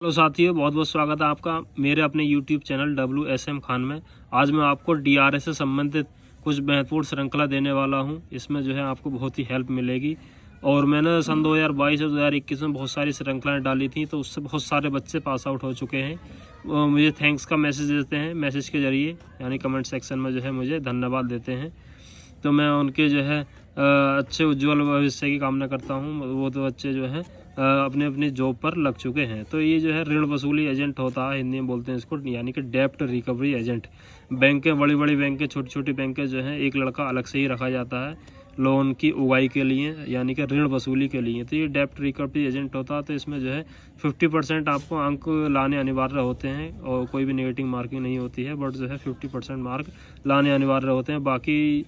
Hello साथियों, बहुत बहुत स्वागत है आपका मेरे अपने YouTube चैनल WSM खान में। आज मैं आपको DRS से संबंधित कुछ महत्वपूर्ण श्रृंखला देने वाला हूं। इसमें जो है आपको बहुत ही हेल्प मिलेगी। और मैंने सन 2022 और 2021 में बहुत सारी श्रृंखलाएं डाली थी, तो उससे बहुत सारे बच्चे पास आउट हो चुके हैं। मुझे थैंक्स का मैसेज देते हैं, मैसेज के जरिए यानी कमेंट सेक्शन में जो है मुझे धन्यवाद देते हैं। तो मैं उनके जो है अच्छे उज्जवल भविष्य की कामना करता हूँ। वो तो बच्चे जो है अपने अपनी जॉब पर लग चुके हैं। तो ये जो है ऋण वसूली एजेंट होता है, हिंदी में बोलते हैं इसको, यानी कि डेप्ट रिकवरी एजेंट। बैंकें, बड़ी बड़ी बैंकें, छोटी छोटी बैंकें जो हैं, एक लड़का अलग से ही रखा जाता है लोन की उगाही के लिए, यानी कि ऋण वसूली के लिए। तो ये डेप्ट रिकवरी एजेंट होता है। तो इसमें जो है 50% आपको अंक लाने अनिवार्य होते हैं और कोई भी नेगेटिव मार्किंग नहीं होती है, बट जो है 50% मार्क लाने अनिवार्य होते हैं। बाकी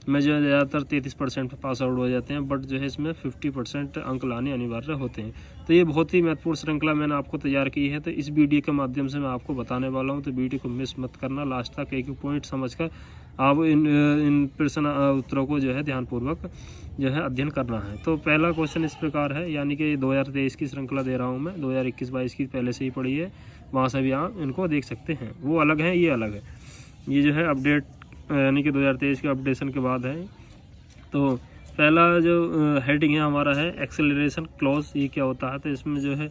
में जो है ज़्यादातर 33% पर पास आउट हो जाते हैं, बट जो है इसमें 50% अंक लाने अनिवार्य होते हैं। तो ये बहुत ही महत्वपूर्ण श्रृंखला मैंने आपको तैयार की है। तो इस वीडियो के माध्यम से मैं आपको बताने वाला हूँ, तो वीडियो को मिस मत करना। लास्ट तक एक पॉइंट समझकर आप इन प्रश्न उत्तरों को जो है ध्यानपूर्वक जो है अध्ययन करना है। तो पहला क्वेश्चन इस प्रकार है, यानी कि 2023 की श्रृंखला दे रहा हूँ मैं। 2021-22 की पहले से ही पढ़ी है, वहाँ से भी आप इनको देख सकते हैं। वो अलग है, ये अलग है। ये जो है अपडेट यानी कि 2023 के अपडेशन के बाद है। तो पहला जो हेडिंग है हमारा है एक्सेलरेशन क्लॉज। ये क्या होता है? तो इसमें जो है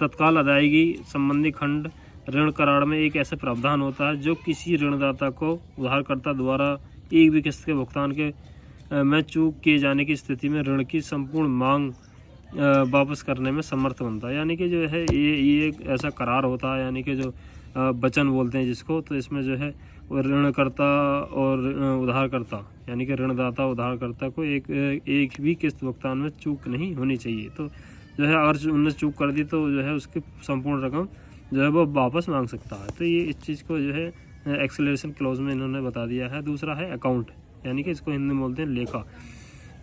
तत्काल अदायगी संबंधी खंड ऋण करार में एक ऐसा प्रावधान होता है जो किसी ऋणदाता को उधारकर्ता द्वारा एक भी किस्त के भुगतान के में चूक किए जाने की स्थिति में ऋण की संपूर्ण मांग वापस करने में समर्थ बनता है। यानी कि जो है ये एक ऐसा करार होता है, यानी कि जो वचन बोलते हैं जिसको। तो इसमें जो है ऋणकर्ता और उधारकर्ता, यानी कि ऋणदाता उधारकर्ता को एक भी किस्त भुगतान में चूक नहीं होनी चाहिए। तो जो है अगर उनने चूक कर दी तो जो है उसकी संपूर्ण रकम जो है वो वापस मांग सकता है। तो ये इस चीज़ को जो है एक्सेलरेशन क्लॉज में इन्होंने बता दिया है। दूसरा है अकाउंट, यानी कि इसको हिंदी में बोलते हैं लेखा।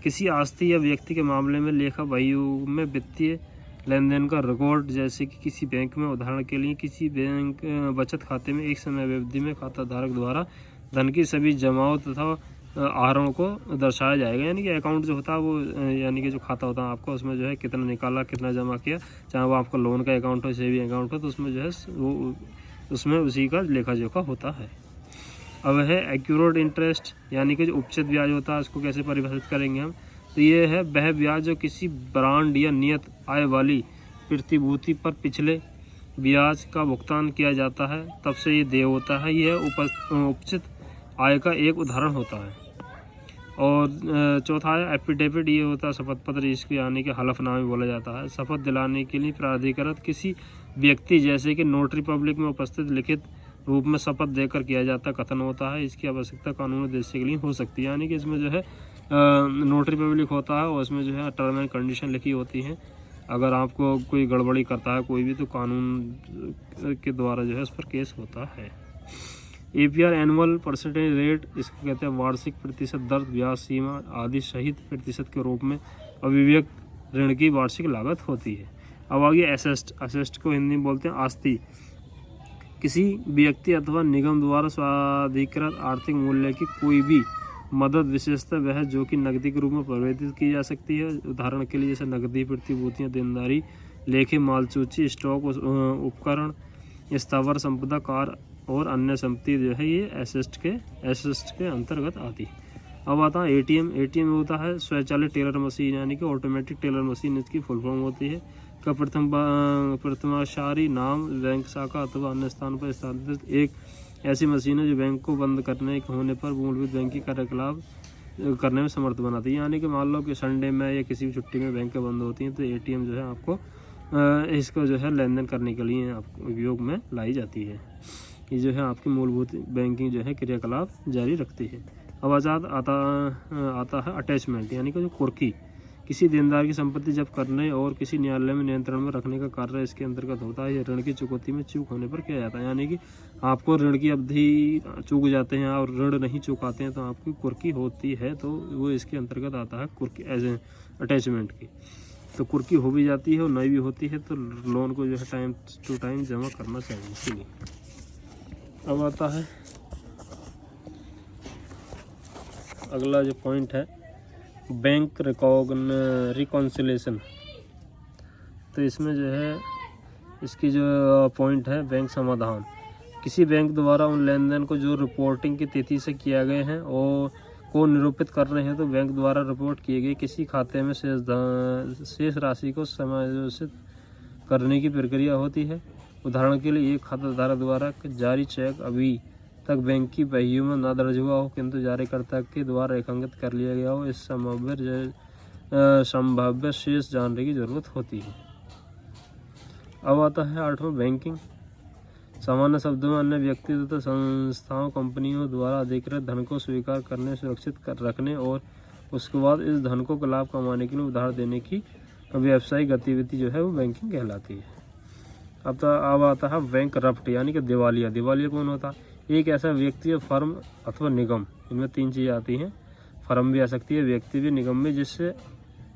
किसी आस्ति या व्यक्ति के मामले में लेखा बहिर्युग में वित्तीय लेन देन का रिकॉर्ड, जैसे कि किसी बैंक में, उदाहरण के लिए किसी बैंक बचत खाते में एक समय अवधि में खाता धारक द्वारा धन की सभी जमाओं तथा आहरणों को दर्शाया जाएगा। यानी कि अकाउंट जो होता है वो यानी कि जो खाता होता है आपका, उसमें जो है कितना निकाला, कितना जमा किया, चाहे वो आपका लोन का अकाउंट हो, सेविंग अकाउंट हो, तो उसमें जो है वो उसमें उसी का लेखा जोखा होता है। अब है एक्यूरेट इंटरेस्ट, यानी कि जो उपचित ब्याज होता है, उसको कैसे परिभाषित करेंगे हम? तो ये है वह ब्याज जो किसी ब्रांड या नियत आय वाली प्रतिभूति पर पिछले ब्याज का भुगतान किया जाता है, तब से ये देय होता है। यह उपचित आय का एक उदाहरण होता है। और चौथा है एफिडेविट। ये होता है शपथ पत्र, इसको यानी कि हलफनामे बोला जाता है। शपथ दिलाने के लिए प्राधिकृत किसी व्यक्ति, जैसे कि नोटरी पब्लिक में उपस्थित लिखित रूप में शपथ देकर किया जाता कथन होता है। इसकी आवश्यकता कानूनी उद्देश्य के लिए हो सकती है। यानी कि इसमें जो है नोटरी पब्लिक होता है और उसमें जो है टर्म एंड कंडीशन लिखी होती है। अगर आपको कोई गड़बड़ी करता है कोई भी, तो कानून के द्वारा जो है उस पर केस होता है। APR एनुअल परसेंटेज रेट, इसको कहते हैं वार्षिक प्रतिशत दर, ब्याज सीमा आदि सहित प्रतिशत के रूप में अभिव्यक्त ऋण की वार्षिक लागत होती है। अब आगे एसेस्ट। एसेस्ट को हिंदी में बोलते हैं आस्ती। किसी व्यक्ति अथवा निगम द्वारा स्वाधिकृत आर्थिक मूल्य की कोई भी मदद, विशेषतः वह जो कि नकदी के रूप में परिवर्तित की जा सकती है। उदाहरण के लिए जैसे नकदी प्रतिभूतियाँ, देनदारी, लेखे मालसूची, स्टॉक, उपकरण, स्थावर संपदा, कार और अन्य संपत्ति जो है ये एसेस्ट के अंतर्गत आती है। अब आता है ATM होता है स्वचालित टेलर मशीन, यानी कि ऑटोमेटिक टेलर मशीन इसकी फुल फॉर्म होती है। का प्रथमाशारी नाम बैंक शाखा अथवा अन्य स्थान पर स्थापित एक ऐसी मशीन है जो बैंक को बंद करने होने पर मूलभूत बैंकिंग कार्यकलाप करने में समर्थ बनाती है। यानी कि मान लो कि संडे में या किसी भी छुट्टी में बैंकें बंद होती हैं, तो ATM जो है आपको इसको जो है लेन देन करने के लिए आपको उपयोग में लाई जाती है। ये जो है आपकी मूलभूत बैंकिंग जो है क्रियाकलाप जारी रखती है। अब आता है अटैचमेंट, यानी कि जो कुर्की। किसी देनदार की संपत्ति जब्त करने और किसी न्यायालय में नियंत्रण में रखने का कार्य इसके अंतर्गत होता है। यह ऋण की चुकौती में चूक होने पर किया जाता है। यानी कि आपको ऋण की अवधि चूक जाते हैं और ऋण नहीं चुकाते हैं तो आपकी कुर्की होती है, तो वो इसके अंतर्गत आता है कुर्की एज ए अटैचमेंट की। तो कुर्की हो भी जाती है और नहीं भी होती है, तो लोन को जो है टाइम टू टाइम जमा करना चाहिए इसीलिए। अब आता है अगला जो पॉइंट है बैंक रिकॉन्सिलेशन। तो इसमें जो है इसकी जो पॉइंट है बैंक समाधान। किसी बैंक द्वारा उन लेन देन को जो रिपोर्टिंग की तिथि से किया गए हैं और को निरूपित कर रहे हैं तो बैंक द्वारा रिपोर्ट किए गए किसी खाते में शेष राशि को समायोजित करने की प्रक्रिया होती है। उदाहरण के लिए एक खाताधारक द्वारा जारी चेक अभी तक बैंक की बहियों में न दर्ज हुआ हो किंतु जारीकर्ता के द्वारा रेखांकित कर लिया गया हो, इस संभाव्य शेष जानने की जरूरत होती है। अब आता है 8वां बैंकिंग। सामान्य शब्दों में अन्य व्यक्ति तथा संस्थाओं कंपनियों द्वारा अधिकृत धन को स्वीकार करने, सुरक्षित कर रखने और उसके बाद इस धन को लाभ कमाने के लिए उधार देने की व्यावसायिक गतिविधि जो है वो बैंकिंग कहलाती है। अब आता है बैंकरप्ट यानी कि दिवालिया। दिवालिया कौन होता है? एक ऐसा व्यक्ति या फर्म अथवा निगम, इनमें 3 चीज़ें आती हैं। फर्म भी आ सकती है, व्यक्ति भी, निगम भी, जिससे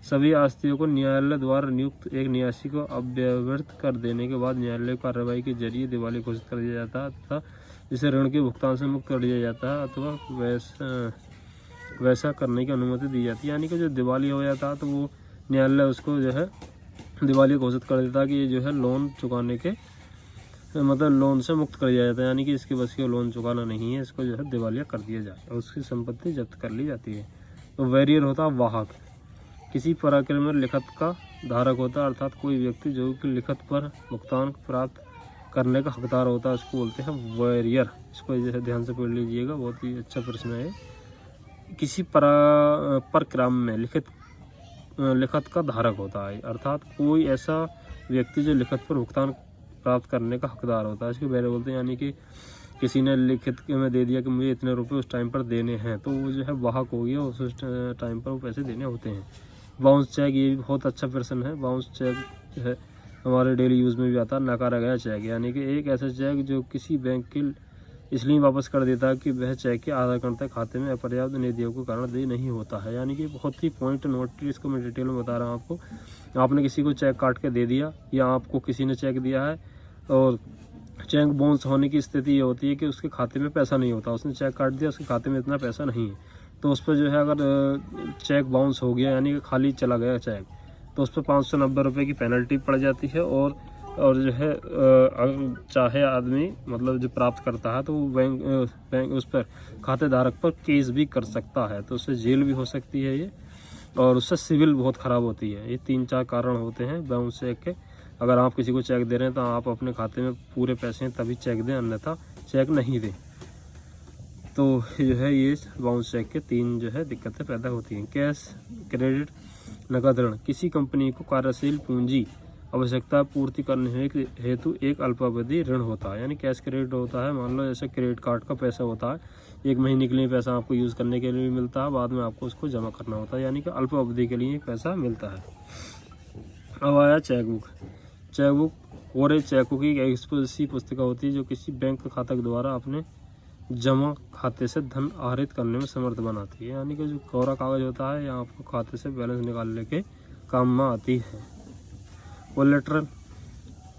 सभी आस्तियों को न्यायालय द्वारा नियुक्त एक न्यासी को अव्यवहित कर देने के बाद न्यायालय कार्रवाई के जरिए दिवालिया घोषित कर दिया जाता है तथा जिसे ऋण के भुगतान से मुक्त कर दिया जाता है अथवा वैसा करने की अनुमति दी जाती है। यानी कि जो दिवालिया हो जाता है तो वो न्यायालय उसको जो है दिवालिया घोषित कर देता है कि ये जो है लोन चुकाने के मतलब लोन से मुक्त कर दिया जाता है, यानी कि इसके बस की लोन चुकाना नहीं है, इसको जो है दिवालिया कर दिया जाए और उसकी संपत्ति जब्त कर ली जाती है। तो वैरियर होता है वाहक, किसी पराक्रम में लिखत का धारक होता है, अर्थात कोई व्यक्ति जो कि लिखत पर भुगतान प्राप्त करने का हकदार होता है उसको बोलते हैं वैरियर। इसको जैसे ध्यान से पढ़ लीजिएगा, बहुत ही अच्छा प्रश्न है। किसी पराक्रम में लिखत का धारक होता है, अर्थात कोई ऐसा व्यक्ति जो लिखत पर भुगतान प्राप्त करने का हकदार होता है, इसको वैरियर बोलते हैं। यानी कि किसी ने लिखित में दे दिया कि मुझे इतने रुपए उस टाइम पर देने हैं, तो वो जो है वाहक हो गया, उस टाइम पर वो पैसे देने होते हैं। बाउंस चेक, ये भी बहुत अच्छा प्रश्न है। बाउंस चेक जो है हमारे डेली यूज़ में भी आता है, नकारा गया चेक, यानी कि एक ऐसा चेक जो किसी बैंक के इसलिए वापस कर देता है कि वह चेक के आधारकर्ता खाते में अपर्याप्त निधियों के कारण दे नहीं होता है। यानी कि बहुत ही पॉइंट नोट, इसको मैं डिटेल में बता रहा हूँ आपको। आपने किसी को चेक काट के दे दिया या आपको किसी ने चेक दिया है और चेक बाउंस होने की स्थिति ये होती है कि उसके खाते में पैसा नहीं होता, उसने चेक काट दिया, उसके खाते में इतना पैसा नहीं है, तो उस पर जो है अगर चेक बाउंस हो गया यानी कि खाली चला गया चेक, तो उस पर 590 रुपये की पेनल्टी पड़ जाती है और जो है चाहे आदमी मतलब जो प्राप्त करता है तो वो बैंक उस पर खाते धारक पर केस भी कर सकता है, तो उससे जेल भी हो सकती है ये, और उससे सिविल बहुत ख़राब होती है। ये 3-4 कारण होते हैं बाउंस चेक के। अगर आप किसी को चेक दे रहे हैं तो आप अपने खाते में पूरे पैसे हैं तभी चेक दें, अन्यथा चेक नहीं दें। तो जो है ये बाउंस चेक के 3 जो है दिक्कतें पैदा होती हैं। कैश क्रेडिट, नकद ऋण, किसी कंपनी को कार्यशील पूंजी आवश्यकता पूर्ति करने हेतु एक अल्पावधि ऋण होता है। यानी कैश क्रेडिट होता है, मान लो जैसे क्रेडिट कार्ड का पैसा होता है, 1 महीने के लिए पैसा आपको यूज़ करने के लिए मिलता है, बाद में आपको उसको जमा करना होता है, यानी कि अल्प अवधि के लिए पैसा मिलता है। अब आया चेकबुक। चेकबुक कोरे चेकों की एक ऐसी पुस्तिका होती है जो किसी बैंक खातक द्वारा अपने जमा खाते से धन आहरित करने में समर्थ बनाती है। यानी कि जो कोरा कागज होता है यहाँ आपको खाते से बैलेंस निकालने के काम में आती है। कोलेटरल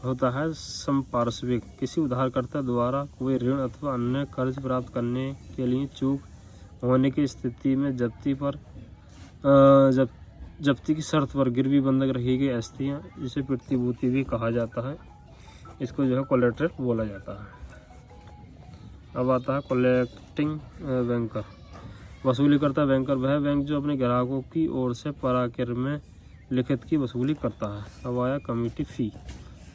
होता है संपार्श्विक, किसी उधारकर्ता द्वारा कोई ऋण अथवा अन्य कर्ज प्राप्त करने के लिए चूक होने की स्थिति में जब्ती की शर्त पर गिरवी बंधक रखी गई आस्तियाँ, जिसे प्रतिभूति भी कहा जाता है, इसको जो है कोलेटरल बोला जाता है। अब आता है कलेक्टिंग बैंकर। वसूली करता बैंकर वह बैंक जो अपने ग्राहकों की ओर से पराक्रम में लिखित की वसूली करता है। अब आया कमिटी फी,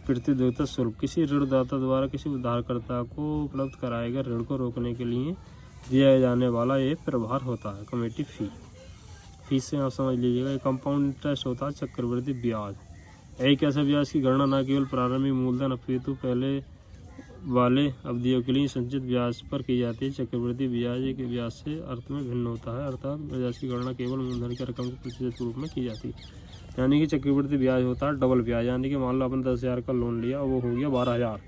प्रतिद्वंद्विता शुल्क, किसी ऋणदाता द्वारा किसी उधारकर्ता को उपलब्ध कराए गए ऋण को रोकने के लिए दिया जाने वाला ये प्रभार होता है, कमिटी फी। फीस से आप समझ लीजिएगा, कंपाउंड इंटरेस्ट होता है चक्रवृद्धि ब्याज। एक ऐसा ब्याज की गणना न केवल प्रारंभिक मूलधन अपितु पहले वाले अवधियों के लिए संचित ब्याज पर की जाती है। चक्रवृद्धि ब्याज एक ब्याज से अर्थ में भिन्न होता है, अर्थात ब्याज की गणना केवल मूलधन की रकम के प्रतिशत के रूप में की जाती है। यानी कि चक्रवृद्धि ब्याज होता है डबल ब्याज, यानी कि मान लो आपने 10,000 का लोन लिया, वो हो गया 12,000,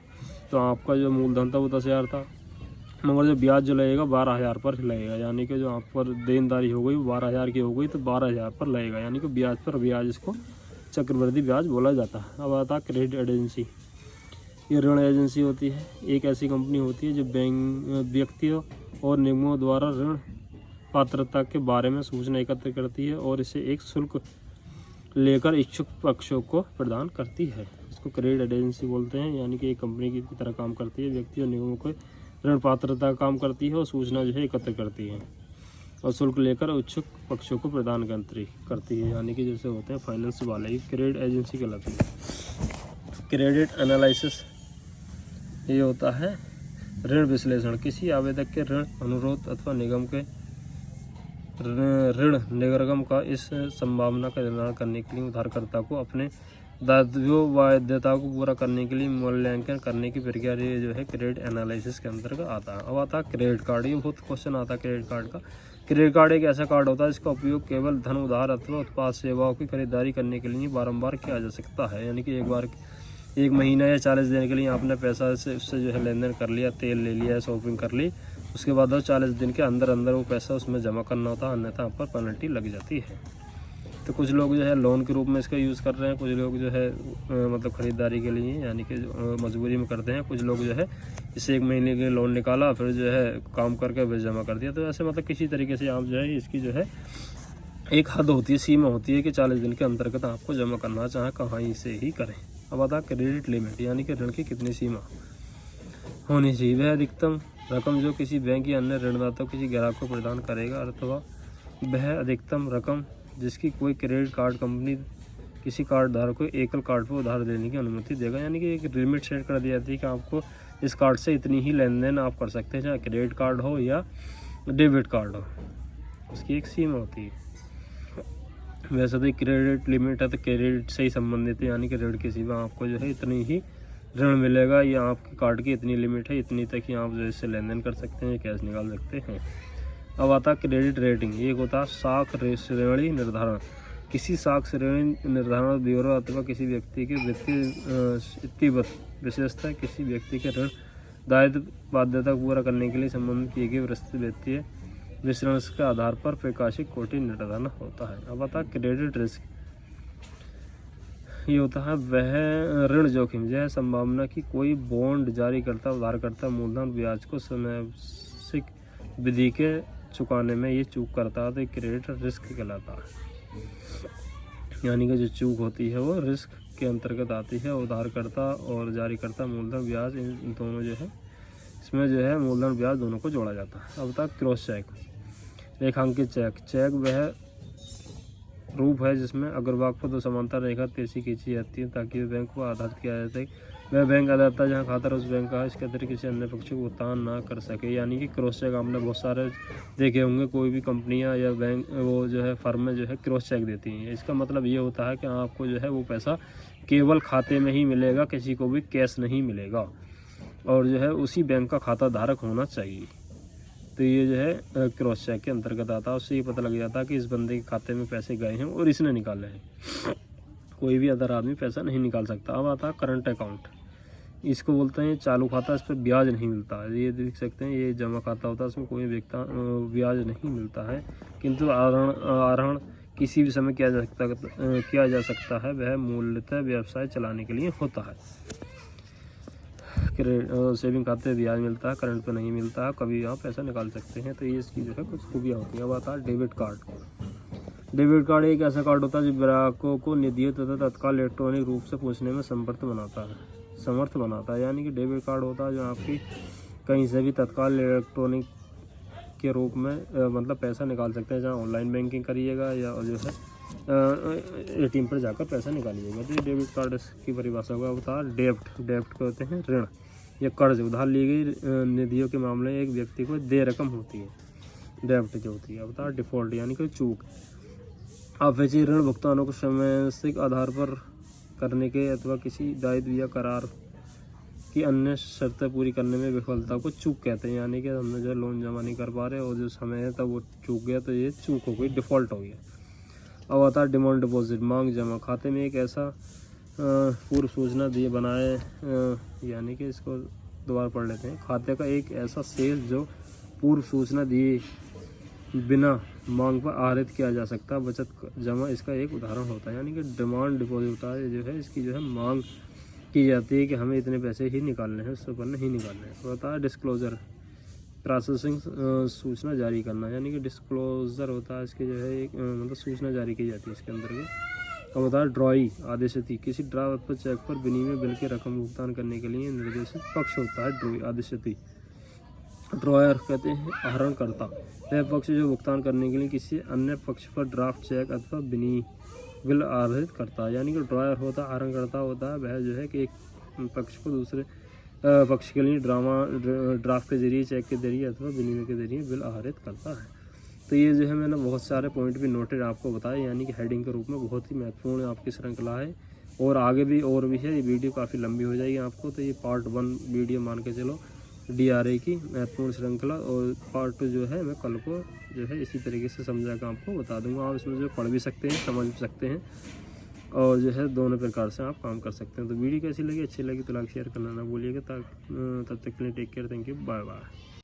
तो आपका जो मूलधन था वो 10,000 था, मगर जो ब्याज जो लगेगा 12,000 पर लगेगा, यानी कि जो आप पर देनदारी हो गई 12,000 की हो गई तो 12,000 पर लगेगा, यानी कि ब्याज पर ब्याज, इसको चक्रवृद्धि ब्याज बोला जाता है। अब आता है क्रेडिट एजेंसी। ये ऋण एजेंसी होती है, एक ऐसी कंपनी होती है जो बैंक व्यक्तियों और निगमों द्वारा ऋण पात्रता के बारे में सूचना एकत्र करती है और इसे एक शुल्क लेकर इच्छुक पक्षों को प्रदान करती है। इसको इसको क्रेडिट एजेंसी बोलते हैं, यानी कि एक कंपनी की तरह काम करती है। व्यक्ति और निगमों को ऋण पात्रता का काम करती है और सूचना जो है एकत्र करती है और शुल्क लेकर इच्छुक पक्षों को प्रदान करती है, यानी कि जैसे होते हैं फाइनेंस वाले ही क्रेडिट एजेंसी कहलाती है। क्रेडिट एनालिसिस ये होता है ऋण विश्लेषण। किसी आवेदक के ऋण अनुरोध अथवा निगम के ऋण निर्गम का इस संभावना का निर्धारण करने के लिए उधारकर्ता को अपने दायित्वों बाध्यताओं को पूरा करने के लिए मूल्यांकन करने की प्रक्रिया ये जो है क्रेडिट एनालिसिस के अंतर्गत आता है। अब आता है क्रेडिट कार्ड। ये बहुत क्वेश्चन आता है क्रेडिट कार्ड का। क्रेडिट कार्ड एक ऐसा कार्ड होता है जिसका उपयोग केवल धन उधार अथवा उत्पाद सेवाओं की खरीदारी करने के लिए बारंबार किया जा सकता है, यानी कि एक महीना या 40 दिन के लिए आपने पैसा से उससे जो है लेन देन कर लिया, तेल ले लिया, शॉपिंग कर ली, उसके बाद 40 दिन के अंदर वो पैसा उसमें जमा करना होता है, अन्यथा आप पर पेनल्टी लग जाती है। तो कुछ लोग जो है लोन के रूप में इसका यूज़ कर रहे हैं, कुछ लोग जो है मतलब ख़रीदारी के लिए यानी कि मजबूरी में करते हैं, कुछ लोग जो है इससे 1 महीने के लोन निकाला फिर जो है काम करके फिर जमा कर दिया। तो ऐसे मतलब किसी तरीके से आप जो है इसकी जो है एक हद होती है, सीमा होती है कि 40 दिन के अंतर्गत आपको जमा करना चाहे कहीं से ही करें। अब आता है क्रेडिट लिमिट, यानी कि ऋण की कितनी सीमा होनी चाहिए। वह अधिकतम रकम जो किसी बैंक या अन्य ऋणदाता किसी ग्राहक को प्रदान करेगा, अथवा वह अधिकतम रकम जिसकी कोई क्रेडिट कार्ड कंपनी किसी कार्ड धारक को एकल कार्ड पर उधार देने की अनुमति देगा, यानी कि एक लिमिट सेट कर दी जाती है कि आपको इस कार्ड से इतनी ही लेन देन आप कर सकते हैं, चाहे क्रेडिट कार्ड हो या डेबिट कार्ड हो, उसकी एक सीमा होती है। वैसे तो क्रेडिट लिमिट है तो क्रेडिट से ही संबंधित है, यानी कि ऋण की सीमा आपको जो है इतनी ही ऋण मिलेगा या आपके कार्ड की इतनी लिमिट है, इतनी तक ही आप जो इससे लेन देन कर सकते हैं, कैश निकाल सकते हैं। अब आता है क्रेडिट रेटिंग। ये होता है साख श्रेणी निर्धारण। किसी साख श्रेणी निर्धारण ब्यूरो अथवा किसी व्यक्ति के वित्तीय विशेषता किसी व्यक्ति के ऋण दायित्व बाध्यता पूरा करने के लिए संबंधित किए गए विस्तृत वित्तीय विश्लेषण के आधार पर प्रकाशित कोटि निर्धारण होता है। अब आता है क्रेडिट रिस्क। ये होता है वह ऋण जोखिम जो है संभावना की कोई बॉन्ड जारी करता उधारकर्ता मूलधन ब्याज को समय विधि के चुकाने में ये चूक करता है तो क्रेडिट रिस्क कहलाता है, यानी कि जो चूक होती है वो रिस्क के अंतर्गत आती है। उधारकर्ता और जारीकर्ता मूलधन ब्याज इन दोनों जो है इसमें जो है मूलधन ब्याज दोनों को जोड़ा जाता है। अब तक क्रॉस चेक रेखांकित चेक वह रूप है जिसमें अग्रभाग पर 2 समांतर रेखा तिरछी खींची जाती है ताकि बैंक को आधारित किया जाता है वह बैंक अदाता जहां खाता है उस बैंक का इसके अतिरिक्त किसी अन्य पक्ष को भुगतान ना कर सके, यानी कि क्रॉस चेक आपने बहुत सारे देखे होंगे। कोई भी कंपनियां या बैंक वो जो है फर्म में जो है क्रॉस चेक देती हैं। इसका मतलब ये होता है कि आपको जो है वो पैसा केवल खाते में ही मिलेगा, किसी को भी कैश नहीं मिलेगा और जो है उसी बैंक का खाता धारक होना चाहिए। तो ये जो है क्रॉस चेक के अंतर्गत आता है। उससे ये पता लग जाता है कि इस बंदे के खाते में पैसे गए हैं और इसने निकाले हैं, कोई भी अदर आदमी पैसा नहीं निकाल सकता। अब आता है करंट अकाउंट। इसको बोलते हैं चालू खाता, इस पर ब्याज नहीं मिलता है। ये देख सकते हैं ये जमा खाता होता है, इसमें कोई ब्याज नहीं मिलता है, किंतु आहरण किसी भी समय किया जा सकता है। वह मूलतः व्यवसाय चलाने के लिए होता है। सेविंग खाते में ब्याज मिलता है, करंट पे नहीं मिलता है, कभी आप पैसा निकाल सकते हैं। तो ये इसकी जो है कुछ खूबियाँ होती हैं। अब आता है डेबिट कार्ड। डेबिट कार्ड एक ऐसा कार्ड होता है जो ग्राहकों को निधियों तथा तत्काल इलेक्ट्रॉनिक रूप से पूछने में समर्थ बनाता है, यानी कि डेबिट कार्ड होता है जो आपकी कहीं से भी तत्काल इलेक्ट्रॉनिक के रूप में मतलब पैसा निकाल सकते हैं, जहाँ ऑनलाइन बैंकिंग करिएगा या जो है ATM पर जाकर पैसा निकालिएगा। तो ये डेबिट कार्ड की परिभाषा हुआ बता। डेब्ट कहते हैं ऋण या कर्ज उधार ली गई निधियों के मामले में एक व्यक्ति को देय रकम होती है, डेब्ट जो होती है। अब बता डिफॉल्ट, यानी कि चूक। अवैध ऋण भुगतानों को समय से आधार पर करने के अथवा किसी दायित्व या करार की अन्य शर्तें पूरी करने में विफलता को चूक कहते हैं, यानी कि हमने जो लोन जमा नहीं कर पा रहे और जो समय है तब वो चूक गया तो ये चूक हो गई, डिफ़ॉल्ट हो गया। अब आता है डिमांड डिपॉजिट, मांग जमा। खाते में एक ऐसा पूर्व सूचना दिए बनाए यानी कि इसको दोबारा पढ़ लेते हैं। खाते का एक ऐसा शेष जो पूर्व सूचना दिए बिना मांग पर आहरित किया जा सकता, बचत जमा इसका एक उदाहरण होता है। यानी कि डिमांड डिपॉजिट होता है जो है इसकी जो है मांग की जाती है कि हमें इतने पैसे ही निकालने हैं, उससे ऊपर नहीं निकालने हैं। होता है डिस्क्लोजर, प्रोसेसिंग सूचना जारी करना, यानी कि डिस्क्लोजर होता है इसके जो है एक मतलब सूचना जारी की जाती है इसके अंदर भी। का होता है ड्रॉई आदेशति, किसी ड्राफ्ट पर चेक पर विनिमय बिल की रकम भुगतान करने के लिए निर्देशित पक्ष होता है ड्रॉई आदेशति। ड्रॉयर कहते हैं आहरणकर्ता, वह पक्ष जो भुगतान करने के लिए किसी अन्य पक्ष पर ड्राफ्ट चेक अथवा विनिमय बिल आधारित करता है। यानी कि ड्रॉयर होता है, आहरणकर्ता होता है, वह जो है कि एक पक्ष को दूसरे पक्ष के लिए ड्राफ्ट के जरिए, चेक के जरिए अथवा विनिमय के जरिए बिल आहरित करता है। तो ये जो है मैंने बहुत सारे पॉइंट भी नोटेड आपको बताए, यानी कि हेडिंग के रूप में बहुत ही महत्वपूर्ण आपकी श्रृंखला है। और आगे भी और भी है, ये वीडियो काफ़ी लंबी हो जाएगी आपको, तो ये पार्ट 1 वीडियो मान के चलो DRA की महत्वपूर्ण श्रृंखला, और पार्ट 2 जो है मैं कल को जो है इसी तरीके से समझा कर आपको बता दूंगा। आप इसमें जो पढ़ भी सकते हैं, समझ भी सकते हैं, और जो है दोनों प्रकार से आप काम कर सकते हैं। तो वीडियो कैसी लगी, अच्छी लगी तो लाइक शेयर करना ना भूलिएगा। तब तक के लिए take care, thank you, bye bye.